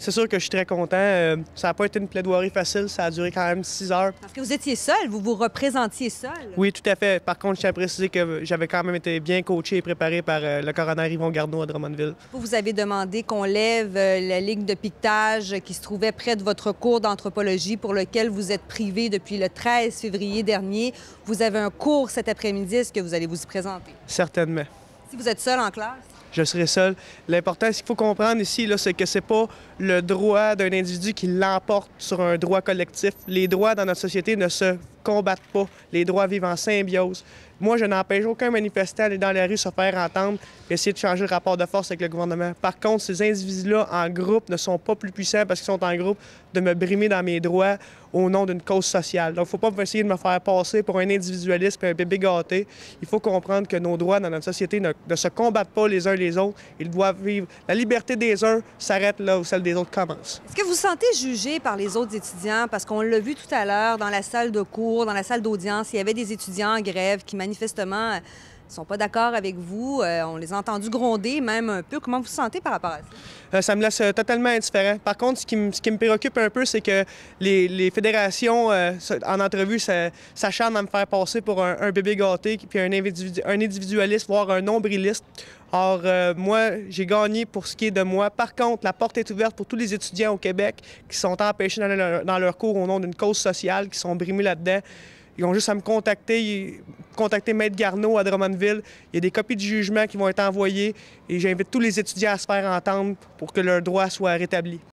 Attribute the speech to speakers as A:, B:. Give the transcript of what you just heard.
A: C'est sûr que je suis très content. Ça n'a pas été une plaidoirie facile, ça a duré quand même 6 heures.
B: Parce que vous étiez seul, vous vous représentiez seul.
A: Oui, tout à fait. Par contre, je tiens à préciser que j'avais quand même été bien coaché et préparé par le coroner Yvon Garneau à Drummondville.
B: Vous avez demandé qu'on lève la ligne de piquetage qui se trouvait près de votre cours d'anthropologie pour lequel vous êtes privé depuis le 13 février dernier. Vous avez un cours cet après-midi. Est-ce que vous allez vous y présenter?
A: Certainement.
B: Si vous êtes seul en classe?
A: Je serai seul. L'important, ce qu'il faut comprendre ici, c'est que c'est pas le droit d'un individu qui l'emporte sur un droit collectif. Les droits dans notre société ne se combattent pas. Les droits vivent en symbiose. Moi, je n'empêche aucun manifestant d'aller dans la rue se faire entendre et essayer de changer le rapport de force avec le gouvernement. Par contre, ces individus-là, en groupe, ne sont pas plus puissants parce qu'ils sont en groupe de me brimer dans mes droits au nom d'une cause sociale. Donc, il ne faut pas essayer de me faire passer pour un individualiste et un bébé gâté. Il faut comprendre que nos droits dans notre société ne se combattent pas les uns les autres. Ils doivent vivre. La liberté des uns s'arrête là où celle des autres commence.
B: Est-ce que vous vous sentez jugé par les autres étudiants? Parce qu'on l'a vu tout à l'heure dans la salle de cours, dans la salle d'audience, il y avait des étudiants en grève qui manifestement ne sont pas d'accord avec vous. On les a entendus gronder même un peu. Comment vous vous sentez par rapport à ça?
A: Ça me laisse totalement indifférent. Par contre, ce qui me préoccupe un peu, c'est que les fédérations, en entrevue, s'acharnent à me faire passer pour un bébé gâté, puis un individualiste, voire un nombriliste. Or, moi, j'ai gagné pour ce qui est de moi. Par contre, la porte est ouverte pour tous les étudiants au Québec qui sont empêchés dans leur cours au nom d'une cause sociale, qui sont brimés là-dedans. Ils ont juste à me contacter Maître Garneau à Drummondville. Il y a des copies du jugement qui vont être envoyées et j'invite tous les étudiants à se faire entendre pour que leurs droits soient rétablis.